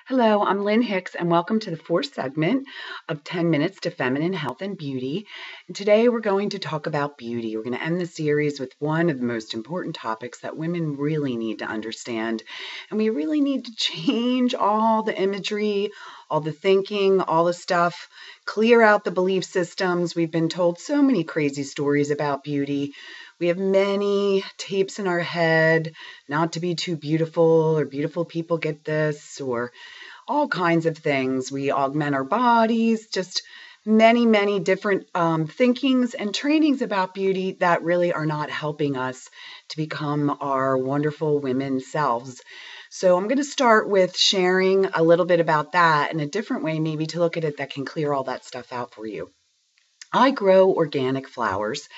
Hello, I'm Lynn Hicks, and welcome to the fourth segment of 10 Minutes to Feminine Health and Beauty. And today we're going to talk about beauty. We're going to end the series with one of the most important topics that women really need to understand. And we really need to change all the imagery, all the thinking, all the stuff, clear out the belief systems. We've been told so many crazy stories about beauty. We have many tapes in our head, not to be too beautiful, or beautiful people get this, or all kinds of things. We augment our bodies, just many different thinkings and trainings about beauty that really are not helping us to become our wonderful women selves. So I'm going to start with sharing a little bit about that in a different way, maybe to look at it that can clear all that stuff out for you. I grow organic flowers,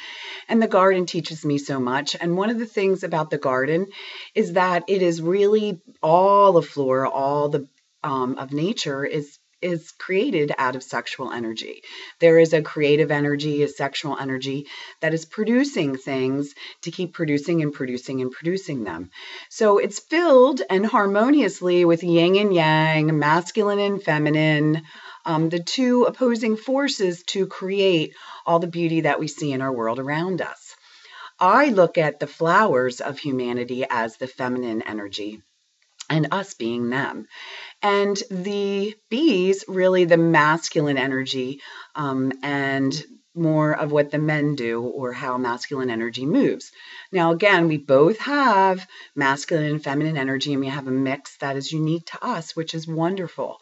and the garden teaches me so much. And one of the things about the garden is that it is really all the flora, all the of nature is created out of sexual energy. There is a creative energy, a sexual energy that is producing things to keep producing and producing and producing them. So it's filled and harmoniously with yin and yang, masculine and feminine, the two opposing forces to create all the beauty that we see in our world around us. I look at the flowers of humanity as the feminine energy and us being them. And the bees, really the masculine energy, and more of what the men do or how masculine energy moves. Now, again, we both have masculine and feminine energy, and we have a mix that is unique to us, which is wonderful.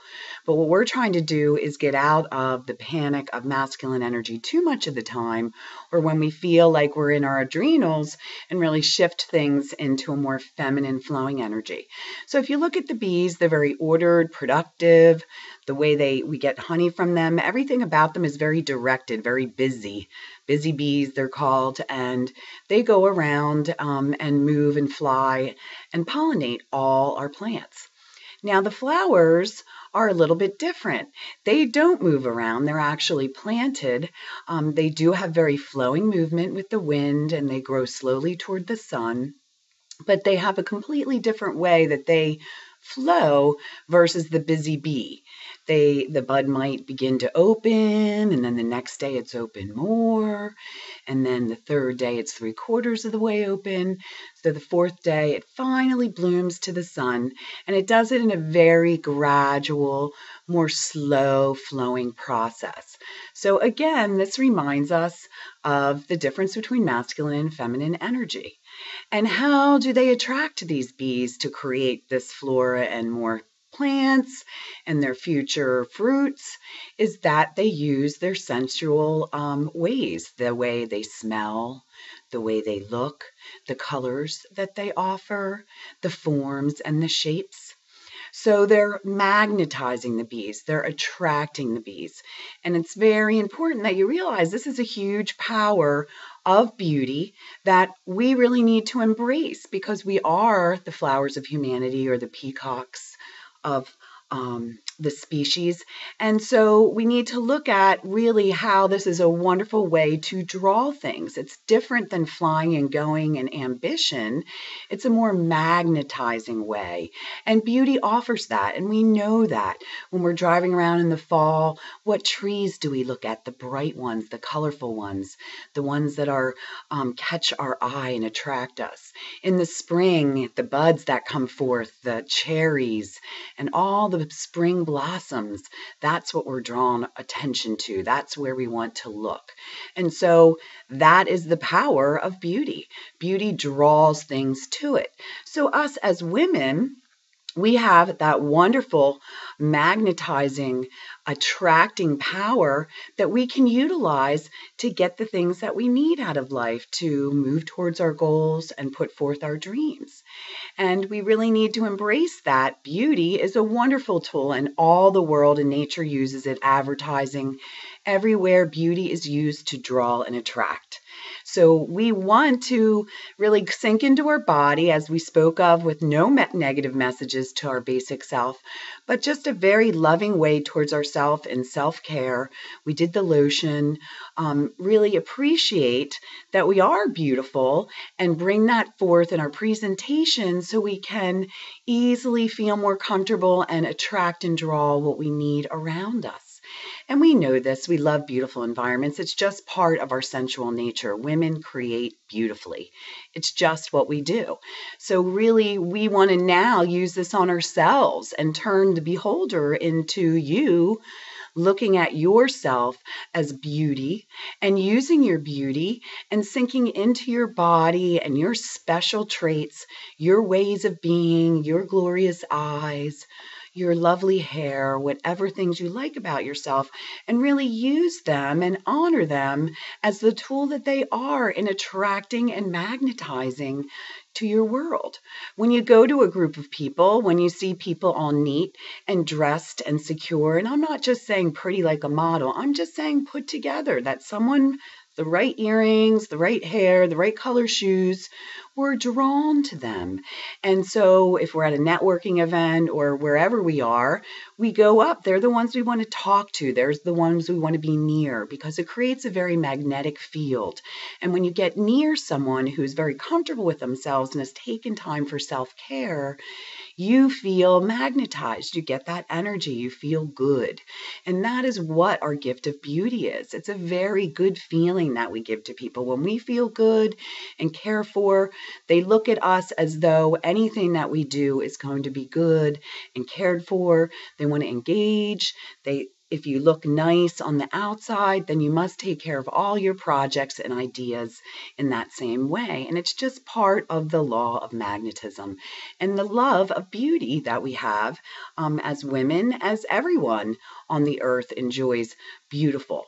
But what we're trying to do is get out of the panic of masculine energy too much of the time, or when we feel like we're in our adrenals, and really shift things into a more feminine flowing energy. So if you look at the bees, they're very ordered, productive. The way we get honey from them, everything about them is very directed, very busy. Busy bees, they're called, and they go around and move and fly and pollinate all our plants. Now, the flowers are a little bit different. They don't move around. They're actually planted. They do have very flowing movement with the wind, and they grow slowly toward the sun. But they have a completely different way that they flow versus the busy bee. The bud might begin to open, and then the next day it's open more, and then the third day it's 3/4 of the way open. So the fourth day it finally blooms to the sun, and it does it in a very gradual, more slow flowing process. So again, this reminds us of the difference between masculine and feminine energy. And how do they attract these bees to create this flora and more plants and their future fruits? Is that they use their sensual ways, the way they smell, the way they look, the colors that they offer, the forms and the shapes. So they're magnetizing the bees, they're attracting the bees. And it's very important that you realize this is a huge power of beauty that we really need to embrace, because we are the flowers of humanity, or the peacocks of the species. And so we need to look at really how this is a wonderful way to draw things. It's different than flying and going and ambition. It's a more magnetizing way. And beauty offers that. And we know that when we're driving around in the fall, what trees do we look at? The bright ones, the colorful ones, the ones that are catch our eye and attract us. In the spring, the buds that come forth, the cherries, and all the spring blossoms, that's what we're drawn attention to. That's where we want to look. And so that is the power of beauty. Beauty draws things to it. So us as women, we have that wonderful magnetizing, attracting power that we can utilize to get the things that we need out of life to move towards our goals and put forth our dreams. And we really need to embrace that. Beauty is a wonderful tool, and all the world and nature uses it. Advertising, everywhere beauty is used to draw and attract. So we want to really sink into our body, as we spoke of, with no negative messages to our basic self, but just a very loving way towards ourself in self-care. We did the lotion, really appreciate that we are beautiful and bring that forth in our presentation so we can easily feel more comfortable and attract and draw what we need around us. And we know this. We love beautiful environments. It's just part of our sensual nature. Women create beautifully. It's just what we do. So really, we want to now use this on ourselves and turn the beholder into you, looking at yourself as beauty and using your beauty and sinking into your body and your special traits, your ways of being, your glorious eyes, your lovely hair, whatever things you like about yourself, and really use them and honor them as the tool that they are in attracting and magnetizing to your world. When you go to a group of people, when you see people all neat and dressed and secure, and I'm not just saying pretty like a model, I'm just saying put together, that someone, the right earrings, the right hair, the right color shoes, we're drawn to them. And so if we're at a networking event or wherever we are, we go up. They're the ones we want to talk to. There's the ones we want to be near, because it creates a very magnetic field. And when you get near someone who's very comfortable with themselves and has taken time for self-care, you feel magnetized. You get that energy. You feel good. And that is what our gift of beauty is. It's a very good feeling that we give to people. When we feel good and care for, they look at us as though anything that we do is going to be good and cared for. They want to engage. If you look nice on the outside, then you must take care of all your projects and ideas in that same way. And it's just part of the law of magnetism and the love of beauty that we have as women, as everyone on the earth enjoys beautiful.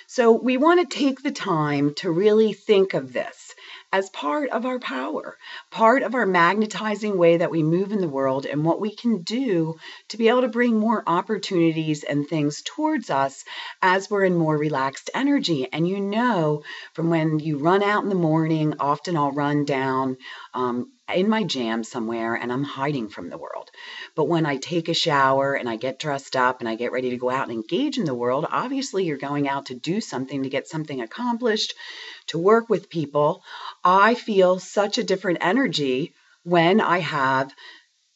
So we want to take the time to really think of this as part of our power, part of our magnetizing way that we move in the world, and what we can do to be able to bring more opportunities and things towards us as we're in more relaxed energy. And you know, from when you run out in the morning, often I'll run down in my jam somewhere and I'm hiding from the world. But when I take a shower and I get dressed up and I get ready to go out and engage in the world, obviously you're going out to do something, to get something accomplished, to work with people. I feel such a different energy when I have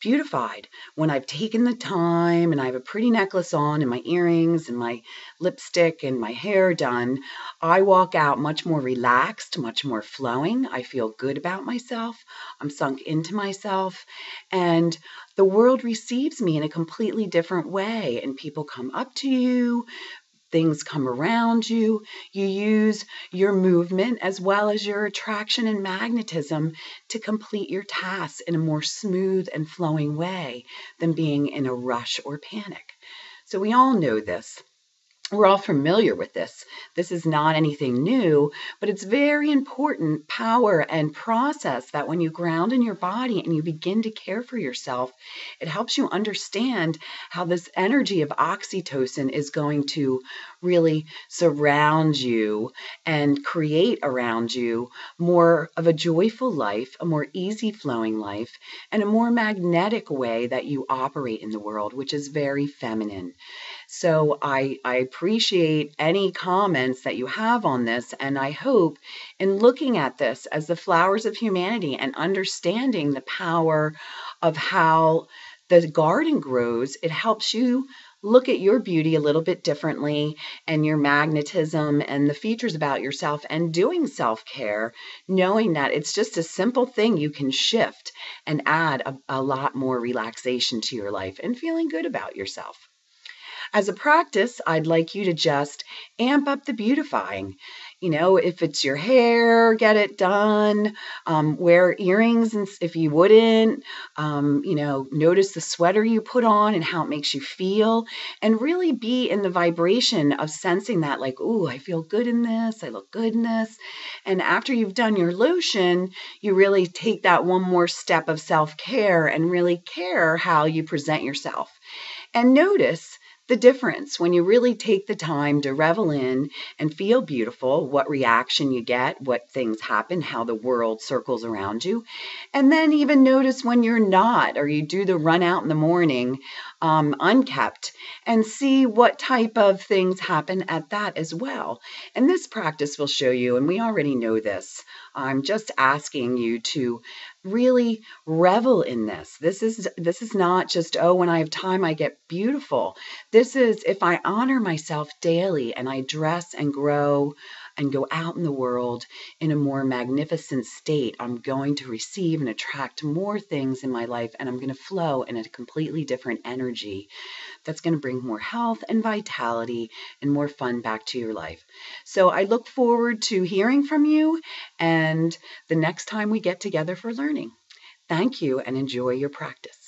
beautified, when I've taken the time and I have a pretty necklace on and my earrings and my lipstick and my hair done. I walk out much more relaxed, much more flowing. I feel good about myself. I'm sunk into myself, and the world receives me in a completely different way, and people come up to you. Things come around you. You use your movement as well as your attraction and magnetism to complete your tasks in a more smooth and flowing way than being in a rush or panic. So we all know this. We're all familiar with this. This is not anything new, but it's very important power and process that when you ground in your body and you begin to care for yourself, it helps you understand how this energy of oxytocin is going to really surround you and create around you more of a joyful life, a more easy flowing life, and a more magnetic way that you operate in the world, which is very feminine. So I appreciate any comments that you have on this, and I hope in looking at this as the flowers of humanity and understanding the power of how the garden grows, it helps you look at your beauty a little bit differently and your magnetism and the features about yourself, and doing self-care, knowing that it's just a simple thing you can shift and add a lot more relaxation to your life and feeling good about yourself. As a practice, I'd like you to just amp up the beautifying. You know, if it's your hair, get it done. Wear earrings if you wouldn't. Notice the sweater you put on and how it makes you feel. And really be in the vibration of sensing that, like, ooh, I feel good in this. I look good in this. And after you've done your lotion, you really take that one more step of self-care and really care how you present yourself. And notice the difference when you really take the time to revel in and feel beautiful, what reaction you get, what things happen, how the world circles around you. And then even notice when you're not, or you do the run out in the morning unkept, and see what type of things happen at that as well. And this practice will show you, and we already know this. I'm just asking you to really revel in this. This is not just, oh, when I have time, I get beautiful. This is if I honor myself daily and I dress and grow and go out in the world in a more magnificent state, I'm going to receive and attract more things in my life, and I'm going to flow in a completely different energy that's going to bring more health and vitality and more fun back to your life. So I look forward to hearing from you and the next time we get together for learning. Thank you and enjoy your practice.